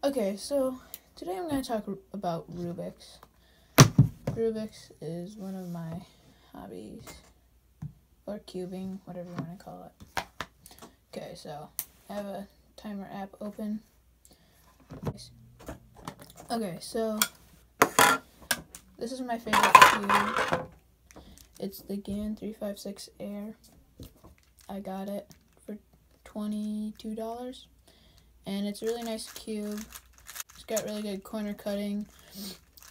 Okay, so today I'm going to talk about Rubik's. Rubik's is one of my hobbies, or cubing, whatever you want to call it. Okay, so I have a timer app open. Okay, so this is my favorite cube. It's the GAN 356 Air. I got it for $22. And it's a really nice cube. It's got really good corner cutting,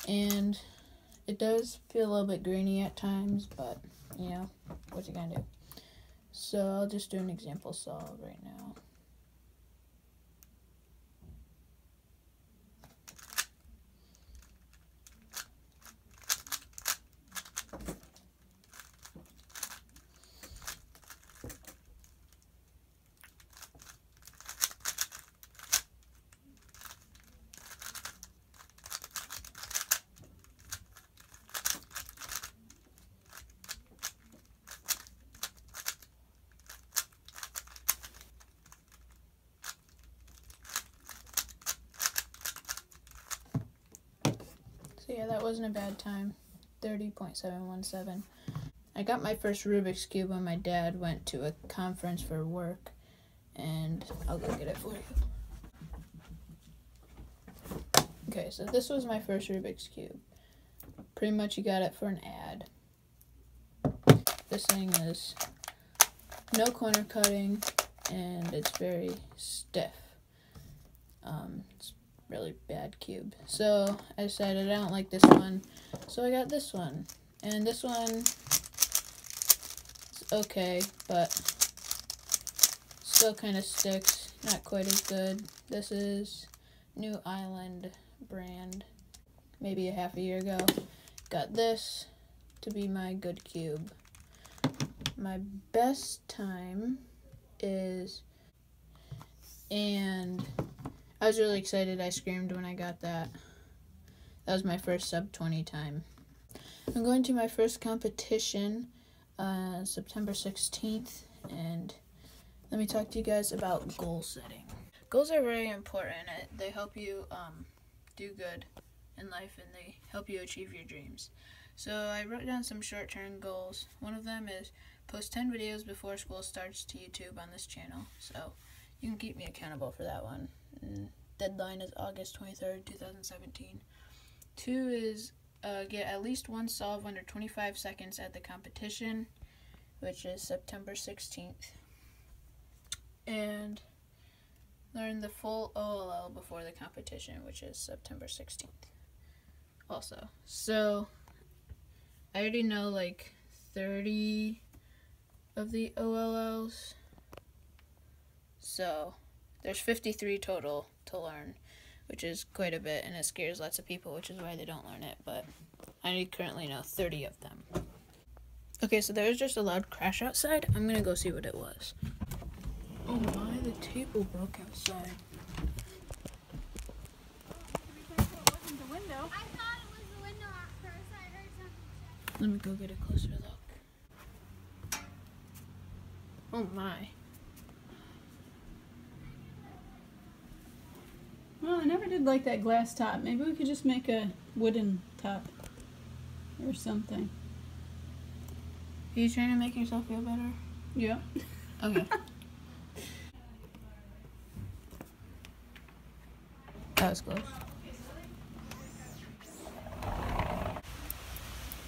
and it does feel a little bit grainy at times, but you know, what you gonna do? So I'll just do an example solve right now. So yeah, that wasn't a bad time. 30.717. I got my first Rubik's Cube when my dad went to a conference for work, and I'll go get it for you. Okay, so this was my first Rubik's Cube. Pretty much you got it for an ad. This thing is no corner cutting, and it's very stiff. It's really bad cube. So I decided I don't like this one, so I got this one. And this one is okay, but still kind of sticks. Not quite as good. This is Newisland brand. Maybe a half a year ago. Got this to be my good cube. My best time is, and I was really excited. I screamed when I got that. That was my first sub 20 time. I'm going to my first competition September 16th, and let me talk to you guys about goal setting. Goals are very important. They help you do good in life, and they help you achieve your dreams. So I wrote down some short-term goals. One of them is post 10 videos before school starts to YouTube on this channel. So you can keep me accountable for that one. Deadline is August 23rd, 2017. 2 is get at least one solve under 25 seconds at the competition, which is September 16th. And learn the full OLL before the competition, which is September 16th. Also, so I already know like 30 of the OLLs. So there's 53 total to learn, which is quite a bit, and it scares lots of people, which is why they don't learn it, but I currently know 30 of them. Okay, so there was just a loud crash outside. I'm gonna go see what it was. Oh my, the table broke outside. I thought it was the window at first. I heard something. Let me go get a closer look. Oh my. Well, I never did like that glass top. Maybe we could just make a wooden top or something. Are you trying to make yourself feel better? Yeah. Okay. That was close.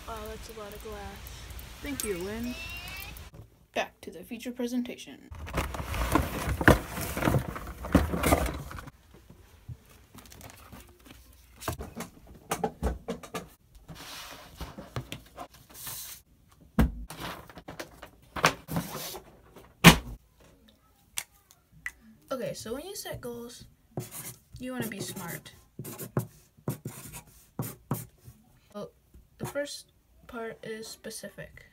Wow, that's a lot of glass. Thank you, Lynn. Back to the feature presentation. Okay, so when you set goals, you want to be smart. Well, the first part is specific.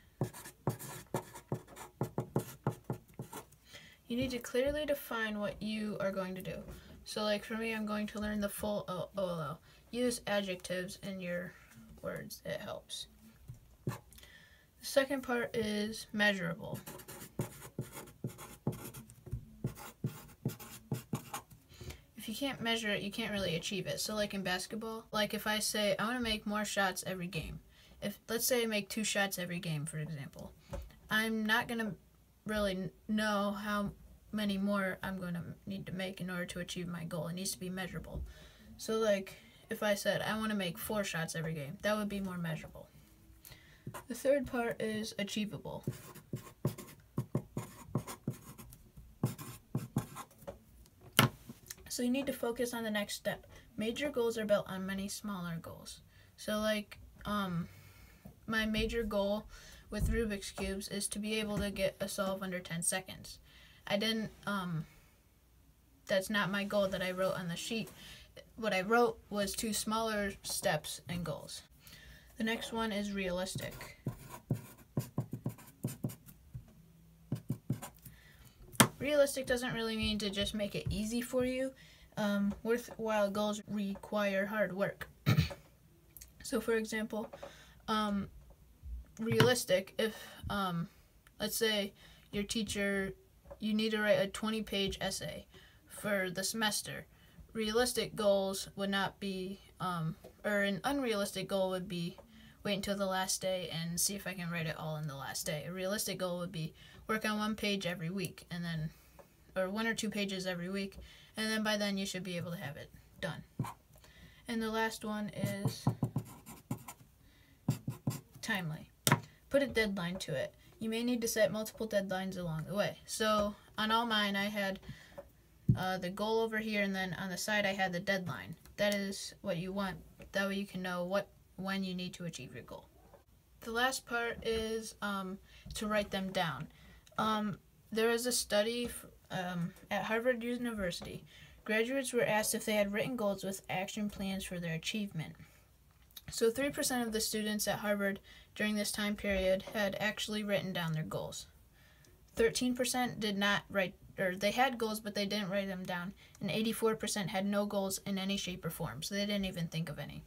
You need to clearly define what you are going to do. So like for me, I'm going to learn the full OLL. Use adjectives in your words, it helps. The second part is measurable. If you can't measure it, you can't really achieve it. So like in basketball, like if I say I want to make more shots every game, if let's say I make 2 shots every game, for example, I'm not going to really know how many more I'm going to need to make in order to achieve my goal. It needs to be measurable. So like if I said I want to make 4 shots every game, that would be more measurable. The third part is achievable. So you need to focus on the next step. Major goals are built on many smaller goals. So like my major goal with Rubik's Cubes is to be able to get a solve under 10 seconds. I didn't, that's not my goal that I wrote on the sheet. What I wrote was 2 smaller steps and goals. The next one is realistic. Realistic doesn't really mean to just make it easy for you. Worthwhile goals require hard work. So for example, realistic, if let's say your teacher, you need to write a 20-page essay for the semester. Realistic goals would not be, or an unrealistic goal would be wait until the last day and see if I can write it all in the last day. A realistic goal would be work on 1 page every week, and then, or 1 or 2 pages every week, and then by then you should be able to have it done. And the last one is timely. Put a deadline to it. You may need to set multiple deadlines along the way. So on all mine, I had the goal over here, and then on the side I had the deadline. That is what you want. That way you can know when you need to achieve your goal. The last part is to write them down. There is a study at Harvard University. Graduates were asked if they had written goals with action plans for their achievement. So 3% of the students at Harvard during this time period had actually written down their goals. 13% did not write, or they had goals but they didn't write them down, and 84% had no goals in any shape or form, so they didn't even think of any.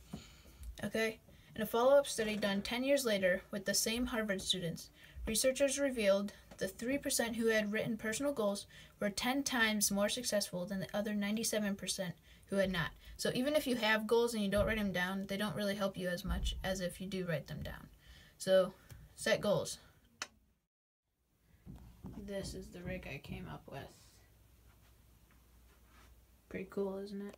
Okay? In a follow-up study done 10 years later with the same Harvard students, researchers revealed the 3% who had written personal goals were 10 times more successful than the other 97% who had not. So even if you have goals and you don't write them down, they don't really help you as much as if you do write them down. So set goals. This is the rig I came up with. Pretty cool, isn't it?